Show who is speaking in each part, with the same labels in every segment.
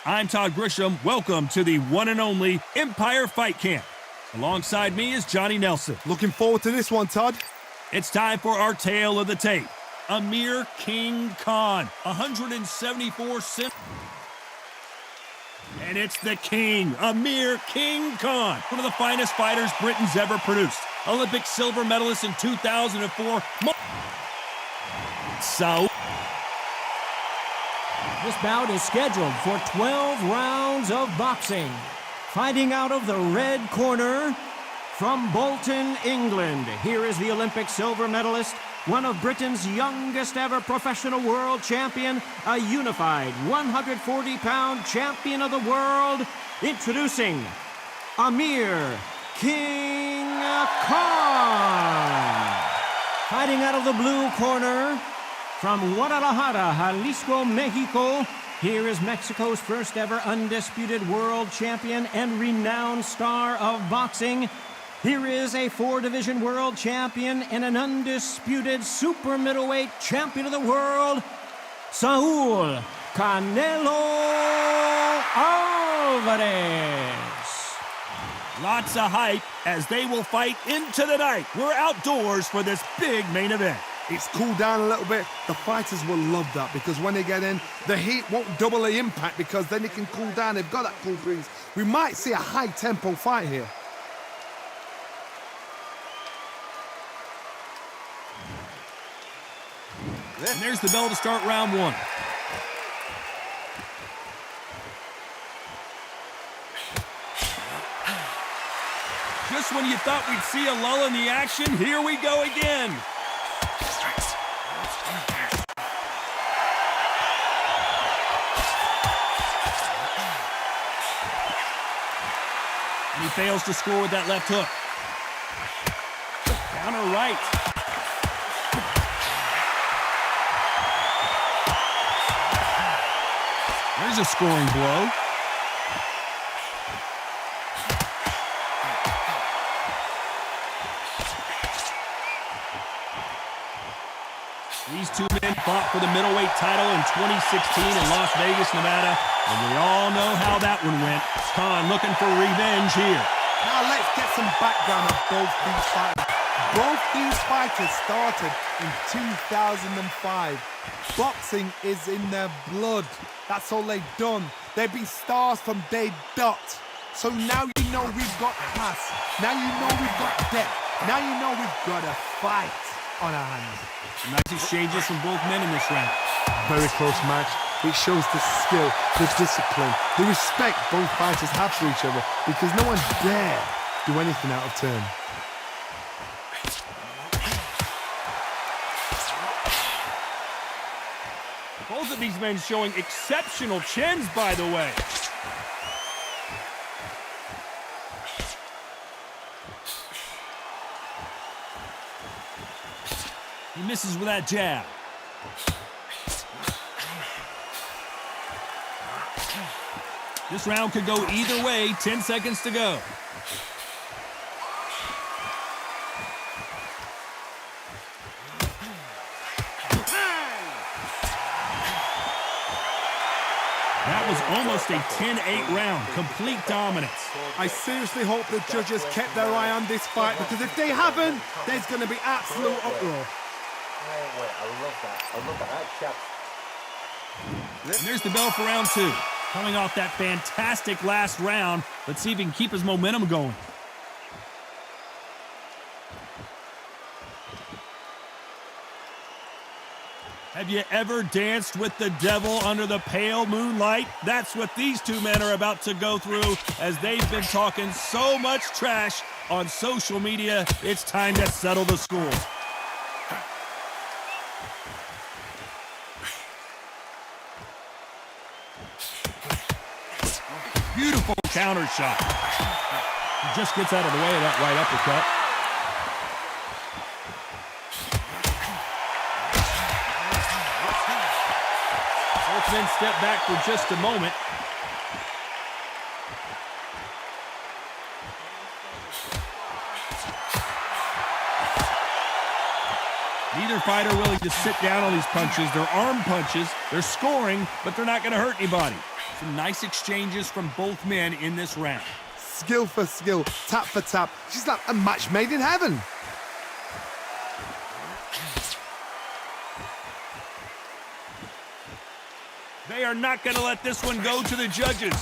Speaker 1: I'm Todd Grisham. Welcome to the one and only Empire Fight Camp. Alongside me is Johnny Nelson.
Speaker 2: Looking forward to this one, Todd.
Speaker 1: It's time for our tale of the tape. Amir King Khan, 174 cents. And it's the king, Amir King Khan, one of the finest fighters Britain's ever produced. Olympic silver medalist in 2004. Saul.
Speaker 3: This bout is scheduled for 12 rounds of boxing. Fighting out of the red corner, from Bolton, England, here is the Olympic silver medalist, one of Britain's youngest ever professional world champion, a unified 140-pound champion of the world, introducing Amir King Khan. Fighting out of the blue corner, from Guadalajara, Jalisco, Mexico, here is Mexico's first ever undisputed world champion and renowned star of boxing. Here is a 4-division world champion and an undisputed super middleweight champion of the world, Saul Canelo Alvarez.
Speaker 1: Lots of hype as they will fight into the night. We're outdoors for this big main event.
Speaker 2: It's cooled down a little bit. The fighters will love that because when they get in, the heat won't double the impact because then it can cool down. They've got that cool breeze. We might see a high-tempo fight here.
Speaker 1: And there's the bell to start round one. Just when you thought we'd see a lull in the action, here we go again. And he fails to score with that left hook. Counter right. There's a scoring blow. These two men fought for the middleweight title in 2016 in Las Vegas, Nevada, and we all know how that one went. Khan looking for revenge here.
Speaker 2: Now let's get some background on both these fighters. Both these fighters started in 2005. Boxing is in their blood. That's all they've done. They've been stars from day dot. So now you know we've got class. Now you know we've got depth. Now you know we've got a fight on our hands.
Speaker 1: Nice exchanges from both men in this round.
Speaker 2: Very close match. It shows the skill, the discipline, the respect both fighters have for each other because no one dare do anything out of turn.
Speaker 1: Both of these men showing exceptional chins, by the way. He misses with that jab. This round could go either way. 10 seconds to go. That was almost a 10-8 round. Complete dominance.
Speaker 2: I seriously hope the judges kept their eye on this fight because if they haven't, there's going to be absolute uproar.
Speaker 4: I love that.
Speaker 1: And there's the bell for round two. Coming off that fantastic last round, let's see if he can keep his momentum going. Have you ever danced with the devil under the pale moonlight? That's what these two men are about to go through as they've been talking so much trash on social media. It's time to settle the score. Beautiful counter shot. He just gets out of the way of that right uppercut. Both men step back for just a moment. Neither fighter willing to sit down on these punches. They're arm punches. They're scoring, but they're not going to hurt anybody. Some nice exchanges from both men in this round.
Speaker 2: Skill for skill, tap for tap. She's like a match made in heaven.
Speaker 1: They are not going to let this one go to the judges.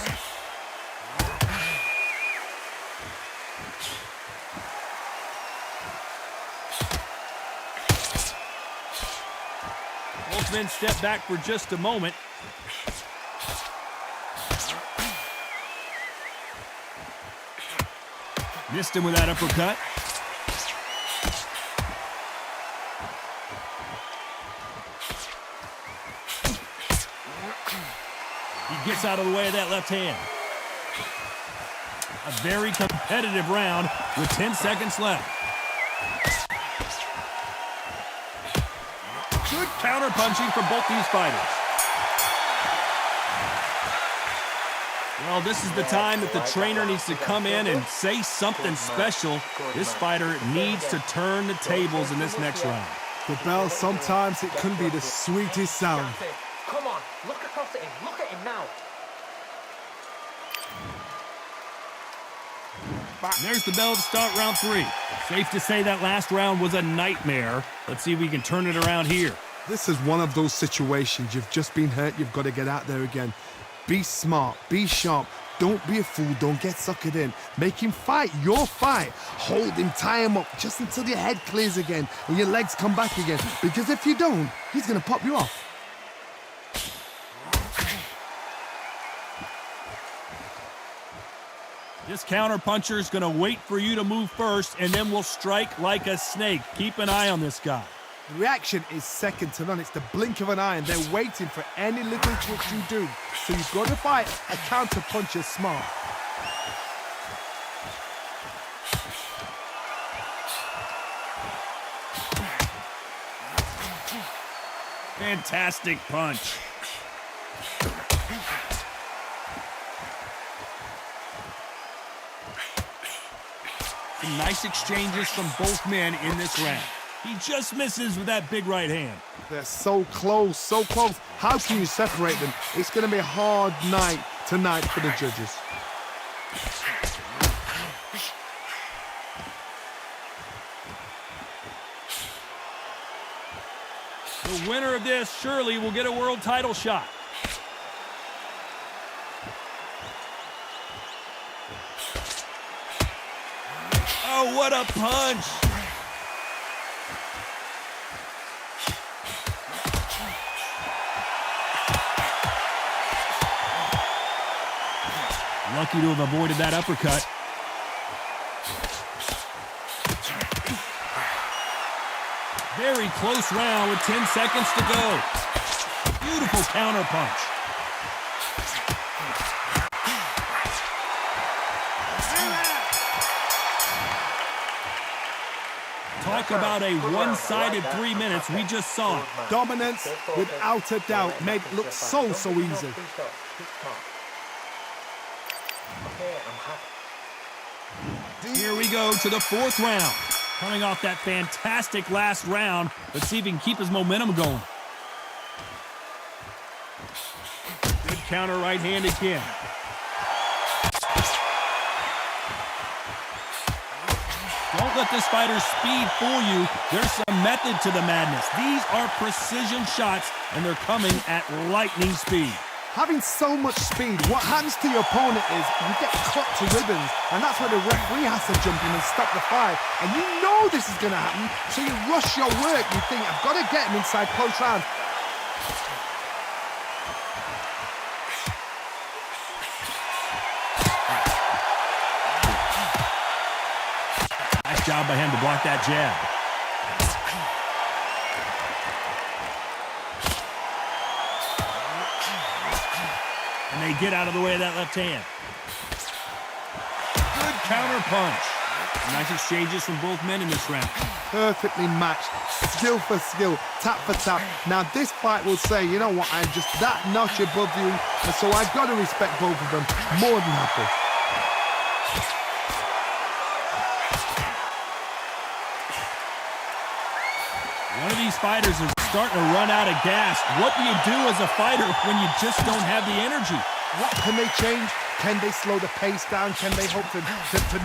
Speaker 1: Both men step back for just a moment. Missed him with that uppercut. He gets out of the way of that left hand. A very competitive round with 10 seconds left. Good counter-punching from both these fighters. Well, this is the time that the trainer needs to come in and say something special. This fighter needs to turn the tables in this next round.
Speaker 2: The bell, sometimes it can be the sweetest sound.
Speaker 4: Come on, look across at him. Look at him now.
Speaker 1: And there's the bell to start round 3. Safe to say that last round was a nightmare. Let's see if we can turn it around here.
Speaker 2: This is one of those situations. You've just been hurt. You've got to get out there again. Be smart. Be sharp. Don't be a fool. Don't get suckered in. Make him fight your fight. Hold him, tie him up just until your head clears again and your legs come back again. Because if you don't, he's going to pop you off.
Speaker 1: This counter-puncher is going to wait for you to move first, and then will strike like a snake. Keep an eye on this guy.
Speaker 2: The reaction is second to none. It's the blink of an eye, and they're waiting for any little twitch you do. So you've got to fight a counter-puncher smart.
Speaker 1: Fantastic punch. Some nice exchanges from both men in this round. He just misses with that big right hand.
Speaker 2: They're so close, so close. How can you separate them? It's going to be a hard night tonight for the judges.
Speaker 1: The winner of this surely will get a world title shot. Oh, what a punch! Lucky to have avoided that uppercut. Very close round with 10 seconds to go. Beautiful counter punch. Talk about a one-sided 3 minutes. We just saw it.
Speaker 2: Dominance, without a doubt, made it look so easy.
Speaker 1: Here we go to the 4th round. Coming off that fantastic last round. Let's see if he can keep his momentum going. Good counter right-handed kick. Don't let this fighter's speed fool you. There's some method to the madness. These are precision shots, and they're coming at lightning speed.
Speaker 2: Having so much speed, what happens to your opponent is you get cut to ribbons, and that's where the referee has to jump in and stop the fight. And you know this is going to happen, so you rush your work. You think, I've got to get him inside close round.
Speaker 1: Nice job by him to block that jab. And they get out of the way of that left hand. Good counter punch. Nice exchanges from both men in this round.
Speaker 2: Perfectly matched, skill for skill, tap for tap. Now this fight will say, you know what, I'm just that notch above you, and so I've got to respect both of them more than happy.
Speaker 1: One of these fighters is starting to run out of gas. What do you do as a fighter when you just don't have the energy?
Speaker 2: What can they change? Can they slow the pace down? Can they hope to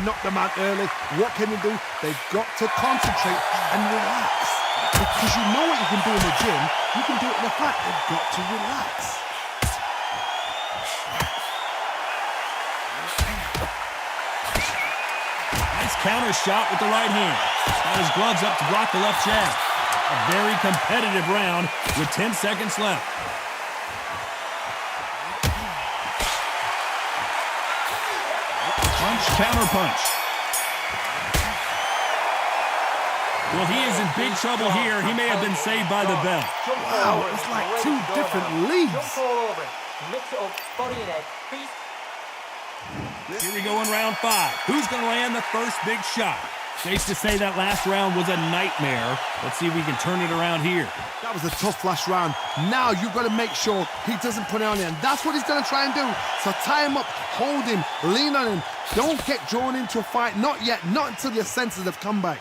Speaker 2: knock them out early? What can they do? They've got to concentrate and relax. Because you know what you can do in the gym, you can do it in the fight. They've got to relax.
Speaker 1: Nice counter shot with the right hand. Got his gloves up to block the left jab. A very competitive round with 10 seconds left. Punch, counter punch. Well, he is in big trouble here. He may have been saved by the bell.
Speaker 2: Wow, it's like two different leagues.
Speaker 4: Jump all over it. Mix it up, body and head.
Speaker 1: Here we go in round 5. Who's going to land the first big shot? Safe to say that last round was a nightmare. Let's see if we can turn it around here.
Speaker 2: That was a tough last round. Now you've got to make sure he doesn't put it on him. And that's what he's going to try and do. So tie him up, hold him, lean on him. Don't get drawn into a fight. Not yet. Not until your senses have come back.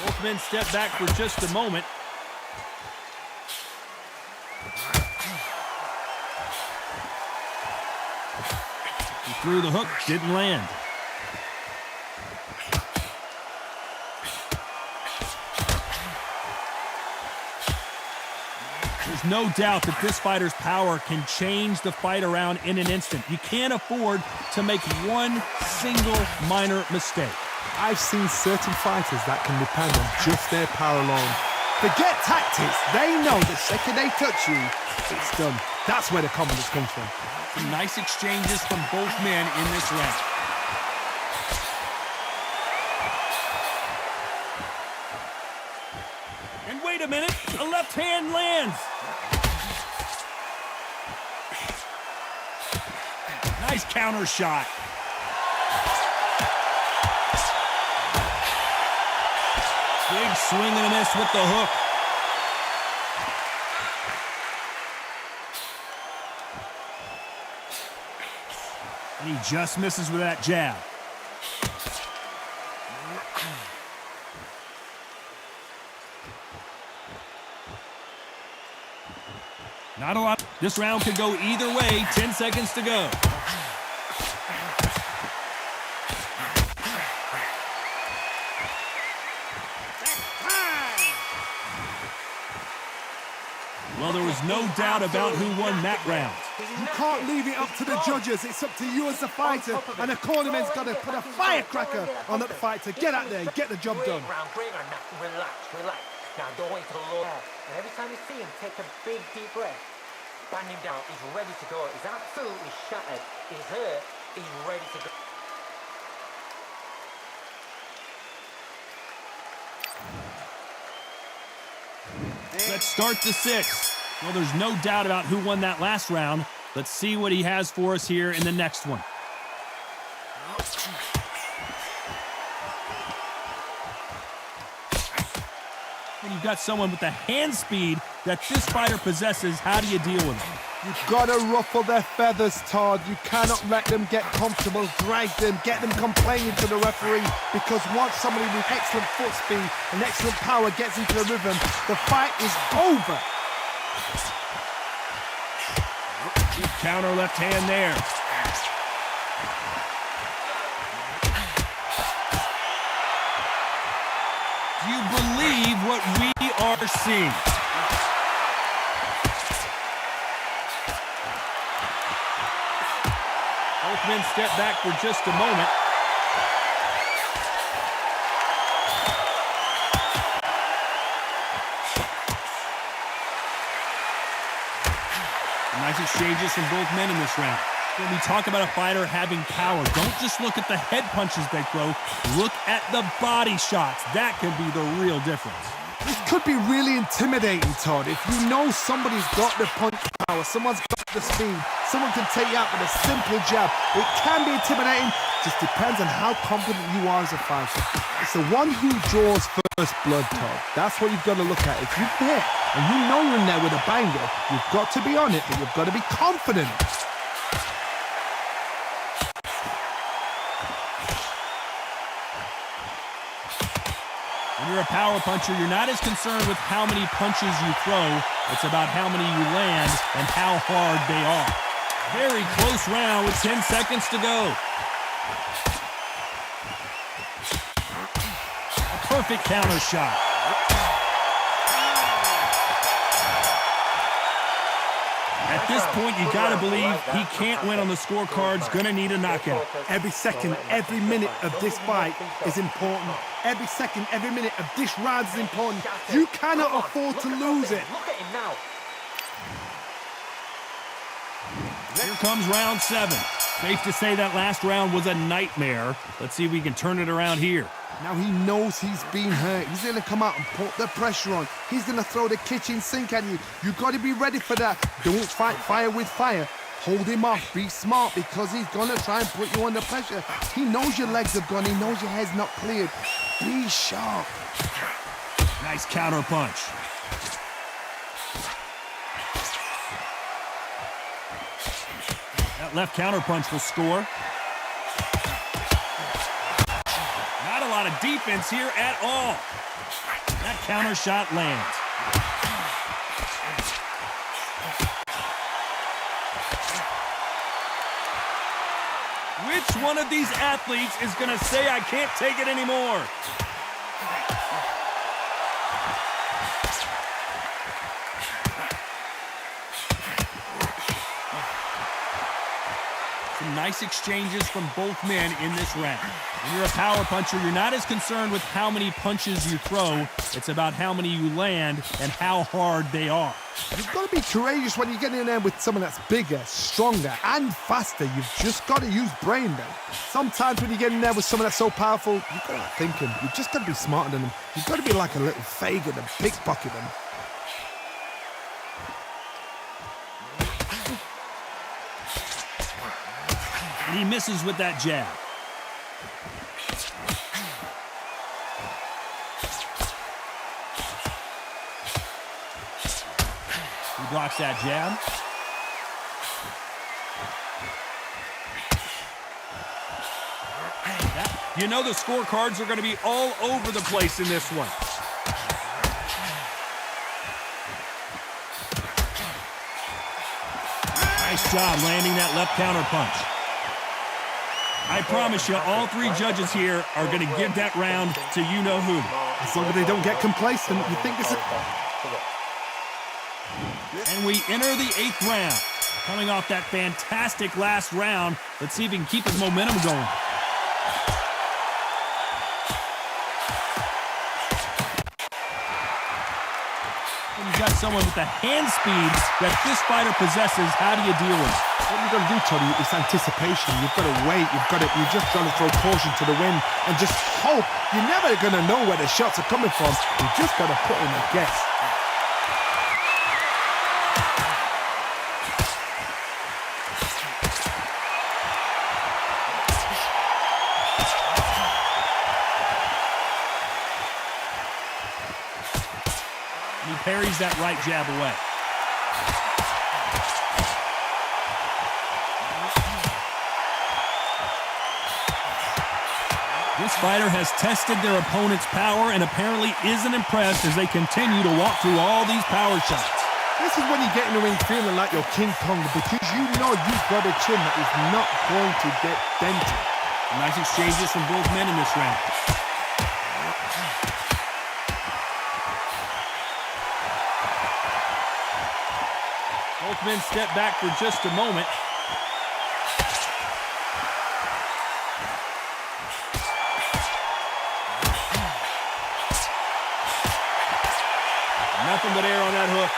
Speaker 1: Both men step back for just a moment. He threw the hook, didn't land. There's no doubt that this fighter's power can change the fight around in an instant. You can't afford to make one single minor mistake.
Speaker 2: I've seen certain fighters that can depend on just their power alone. Forget tactics. They know the second they touch you, it's done. That's where the confidence comes from.
Speaker 1: Some nice exchanges from both men in this round. And wait a minute, a left hand lands. Nice counter shot. Big swing and a miss with the hook. And he just misses with that jab. Not a lot. This round could go either way. 10 seconds to go. Well, there was no doubt about who won that round.
Speaker 2: You can't leave it up to the judges. It's up to you as the fighter, and the cornerman's got to put a firecracker on that fight to get out there and get the job done.
Speaker 4: Relax, relax. Now don't wait till the low. And every time you see him, take a big deep breath. Bang him down. He's ready to go. He's absolutely shattered. He's hurt. He's ready to go.
Speaker 1: Let's start the 6th. Well, there's no doubt about who won that last round. Let's see what he has for us here in the next one. When you've got someone with the hand speed that this fighter possesses, how do you deal with him?
Speaker 2: You've got to ruffle their feathers, Todd. You cannot let them get comfortable, drag them, get them complaining to the referee, because once somebody with excellent foot speed and excellent power gets into the rhythm, the fight is over.
Speaker 1: Good counter left hand there. Do you believe what we are seeing? Both men step back for just a moment. Nice exchanges from both men in this round. When we talk about a fighter having power, don't just look at the head punches they throw. Look at the body shots. That can be the real difference.
Speaker 2: This could be really intimidating, Todd. If you know somebody's got the punch power, someone's got the speed, someone can take you out with a simple jab. It can be intimidating. Just depends on how confident you are as a fighter. It's the one who draws first blood, Todd. That's what you've got to look at. If you're there and you know you're in there with a banger, you've got to be on it, but you've got to be confident.
Speaker 1: When you're a power puncher, you're not as concerned with how many punches you throw. It's about how many you land and how hard they are. Very close round with 10 seconds to go. A perfect counter shot. At this point, you gotta believe he can't win on the scorecards, gonna need a knockout.
Speaker 2: Every second, every minute of this fight is important. Every second, every minute of this round is important. You cannot afford to lose it.
Speaker 4: Look at him now.
Speaker 1: Here comes round 7. Safe to say that last round was a nightmare. Let's see if we can turn it around here.
Speaker 2: Now he knows he's been hurt. He's going to come out and put the pressure on. He's going to throw the kitchen sink at you. You got to be ready for that. Don't fight fire with fire. Hold him off. Be smart because he's going to try and put you under pressure. He knows your legs have gone. He knows your head's not cleared. Be sharp.
Speaker 1: Nice counter punch. That left counter punch will score. Not a lot of defense here at all. That counter shot lands. Which one of these athletes is going to say, I can't take it anymore? Some nice exchanges from both men in this round. When you're a power puncher, you're not as concerned with how many punches you throw. It's about how many you land and how hard they are.
Speaker 2: You've got to be courageous when you get in there with someone that's bigger, stronger, and faster. You've just got to use brain then. Sometimes when you get in there with someone that's so powerful, you've got to think him. You've just got to be smarter than them. You've got to be like a little Fagin and pickpocket them.
Speaker 1: And he misses with that jab. He blocks that jab. You know the scorecards are going to be all over the place in this one. Nice job landing that left counter punch. I promise you, all three judges here are going to give that round to you-know-who.
Speaker 2: As long as they don't get complacent, you think this is...
Speaker 1: And we enter the 8th round. Coming off that fantastic last round, let's see if he can keep his momentum going. When you've got someone with the hand speed that this fighter possesses, how do you deal with it?
Speaker 2: What you've got to do, Tony, is anticipation. You've got to wait. You just got to throw caution to the wind and just hope. You're never going to know where the shots are coming from. You just got to put in a guess.
Speaker 1: He parries that right jab away. This fighter has tested their opponent's power and apparently isn't impressed as they continue to walk through all these power shots.
Speaker 2: This is when you get in the ring feeling like you're King Kong because you know you've got a chin that is not going to get dented.
Speaker 1: Nice exchanges from both men in this round. Both men step back for just a moment. Nothing but air on that hook.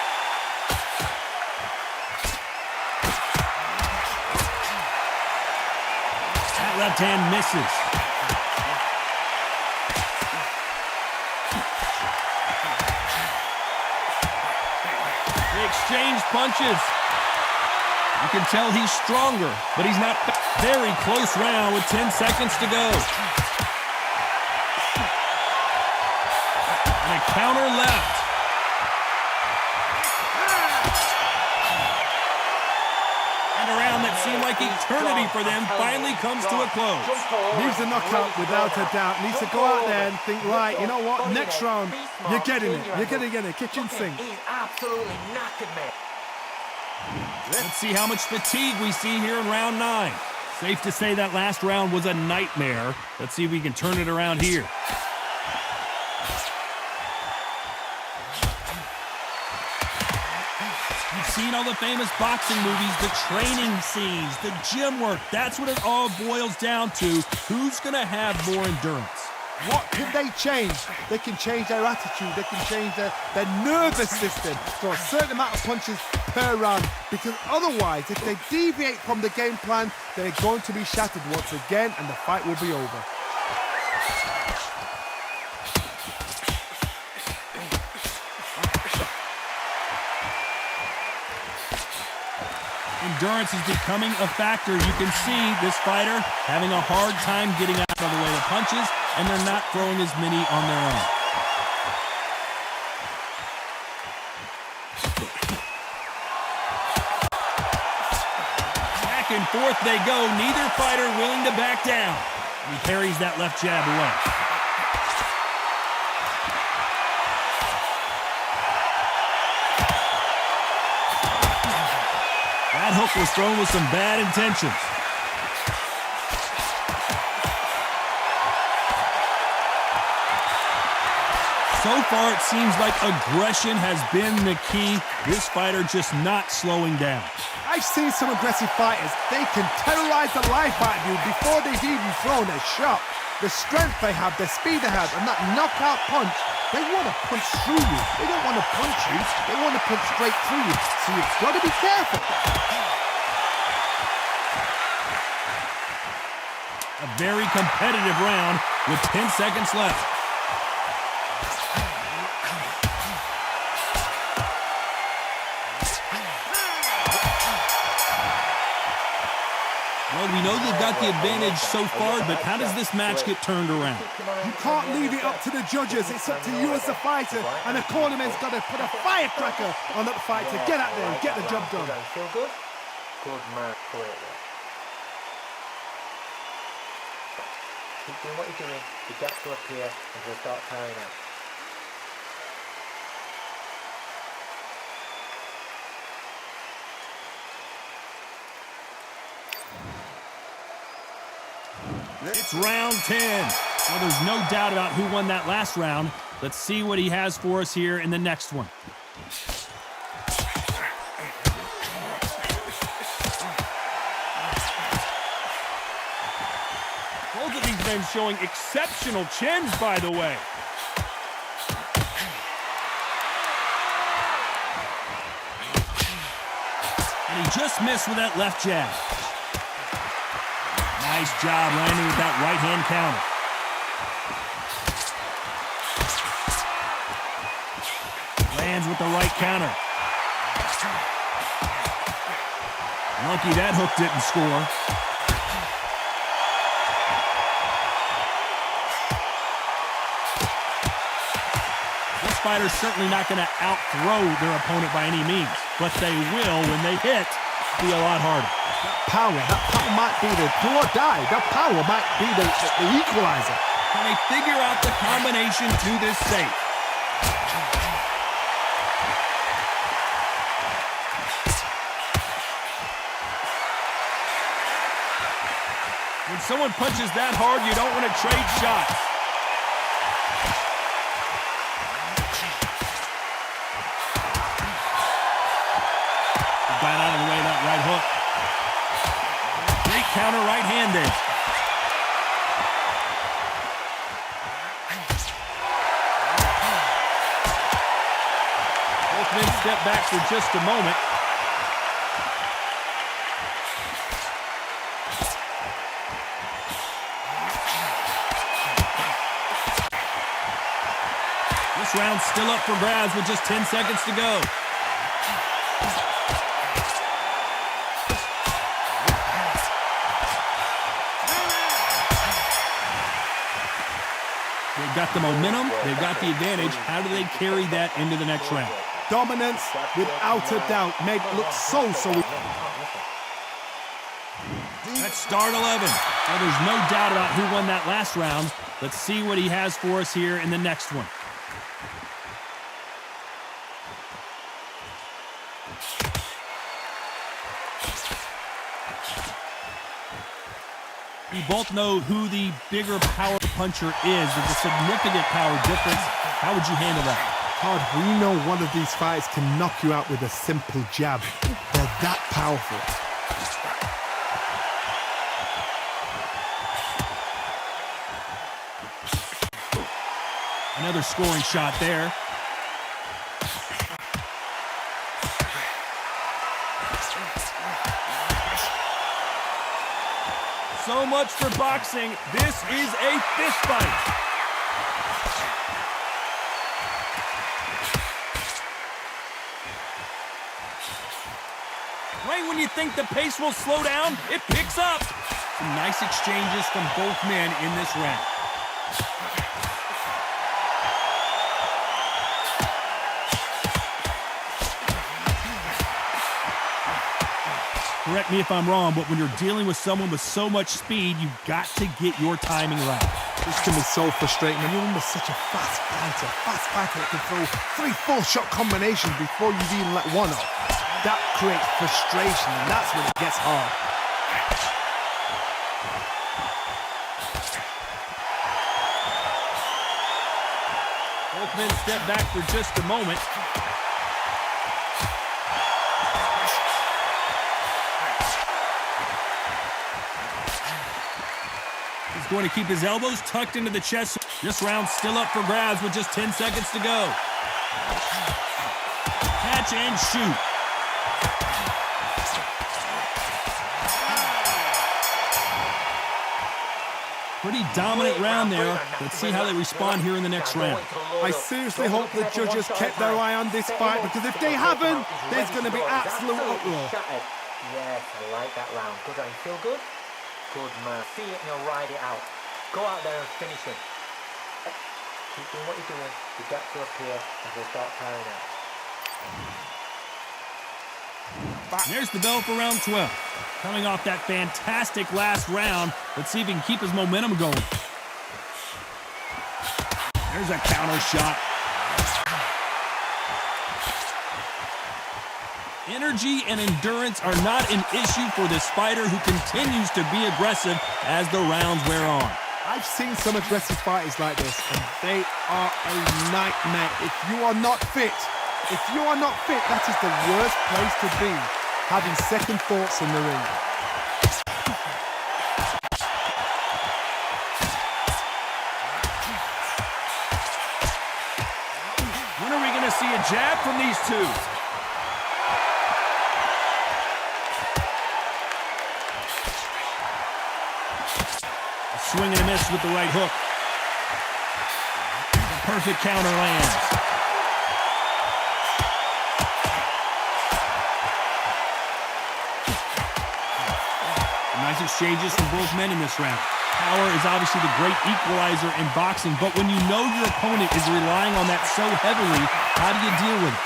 Speaker 1: That left hand misses. They exchange punches. You can tell he's stronger, but he's not. Very close round with 10 seconds to go. And a counter left. Around the what seemed like eternity for them finally comes to a close.
Speaker 2: Needs a knockout without a doubt. Needs to go out there and think, right, you know what, next round, you're getting it. You're going to get it. Kitchen sink.
Speaker 4: He's absolutely knackered, mate.
Speaker 1: Let's see how much fatigue we see here in round 9. Safe to say that last round was a nightmare. Let's see if we can turn it around here. You've seen all the famous boxing movies, the training scenes, the gym work. That's what it all boils down to. Who's going to have more endurance?
Speaker 2: What can they change? They can change their attitude. They can change their nervous system. Throw a certain amount of punches per round. Because otherwise, if they deviate from the game plan, they're going to be shattered once again and the fight will be over.
Speaker 1: Endurance is becoming a factor. You can see this fighter having a hard time getting out of the way of punches, and they're not throwing as many on their own. Back and forth they go, neither fighter willing to back down. He parries that left jab away. That hook was thrown with some bad intentions. So far, it seems like aggression has been the key. This fighter just not slowing down.
Speaker 2: I've seen some aggressive fighters. They can terrorize the life out of you before they've even thrown a shot. The strength they have, the speed they have, and that knockout punch, they want to punch through you. They don't want to punch you. They want to punch straight through you. So you've got to be careful.
Speaker 1: A very competitive round with 10 seconds left. Well, we know they've got the advantage so far, but how does this match get turned around?
Speaker 2: You can't leave it up to the judges. It's up to you as the fighter, and the cornerman's got to put a firecracker on that fight to get out there and get the job done.
Speaker 4: Feel good? Good man, great. Keep doing what you're doing. The gaps will appear and we'll start tiring out.
Speaker 1: It's round 10. Well, there's no doubt about who won that last round. Let's see what he has for us here in the next one. Both of these men showing exceptional chins, by the way. And he just missed with that left jab. Nice job landing with that right-hand counter. Lands with the right counter. Lucky that hook didn't score. This fighter's certainly not going to out-throw their opponent by any means, but they will, when they hit, be a lot harder.
Speaker 2: That power might be the do or die. That power might be the equalizer.
Speaker 1: Can they figure out the combination to this safe? When someone punches that hard, you don't want to trade shots. He got out of the way of that right hook. Great counter right-handed. Both men step back for just a moment. This round's still up for grabs with just 10 seconds to go. They've got the momentum, they've got the advantage. How do they carry that into the next round?
Speaker 2: Dominance, without a doubt, made it look so easy.
Speaker 1: That's start 11. Well, there's no doubt about who won that last round. Let's see what he has for us here in the next one. We both know who the bigger power puncher is. There's a significant power difference. How would you handle that?
Speaker 2: Todd, we know one of these fighters can knock you out with a simple jab. They're that powerful.
Speaker 1: Another scoring shot there. So much for boxing. This is a fist fight. Right when you think the pace will slow down, it picks up. Some nice exchanges from both men in this round. Correct me if I'm wrong, but when you're dealing with someone with so much speed, you've got to get your timing right.
Speaker 2: This can be so frustrating when you're under such a fast fighter that can throw 3-4 shot combinations before you've even let one off. That creates frustration, and that's when it gets hard.
Speaker 1: Both men step back for just a moment. He's going to keep his elbows tucked into the chest. This round's still up for grabs with just 10 seconds to go. Catch and shoot. Pretty dominant round there. Let's see how they respond here in the next round.
Speaker 2: I seriously hope the judges kept their eye on this fight, because if they haven't, there's going to be absolute uproar.
Speaker 4: Yes, I like that round. Good round. Feel good? Good man. See it and you'll ride it out. Go out there and finish him. Keep doing what you're doing. The gaps will appear and we'll start tiring out.
Speaker 1: There's the bell for round 12. Coming off that fantastic last round, let's see if he can keep his momentum going. There's a counter shot. Energy and endurance are not an issue for this fighter, who continues to be aggressive as the rounds wear on.
Speaker 2: I've seen some aggressive fighters like this, and they are a nightmare. If you are not fit, that is the worst place to be, having second thoughts in the ring.
Speaker 1: When are we going to see a jab from these two? A swing and a miss with the right hook. The perfect counter lands. Nice exchanges from both men in this round. Power is obviously the great equalizer in boxing, but when you know your opponent is relying on that so heavily, how do you deal with it?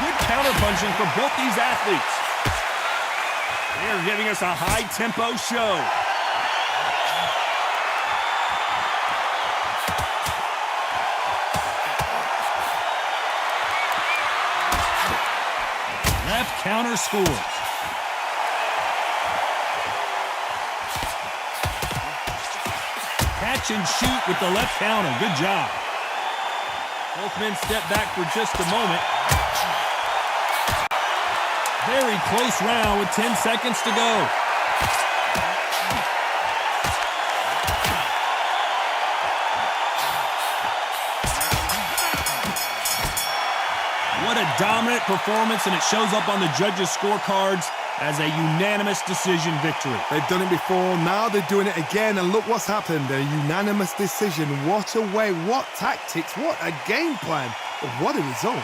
Speaker 1: Good counter-punching for both these athletes. They are giving us a high-tempo show. Left counter scores. Catch and shoot with the left counter. Good job. Both men step back for just a moment. Very close round with 10 seconds to go. What a dominant performance, and it shows up on the judges' scorecards as a unanimous decision victory.
Speaker 2: They've done it before, now they're doing it again, and look what's happened. A unanimous decision. What a way, what tactics, what a game plan, but what a result.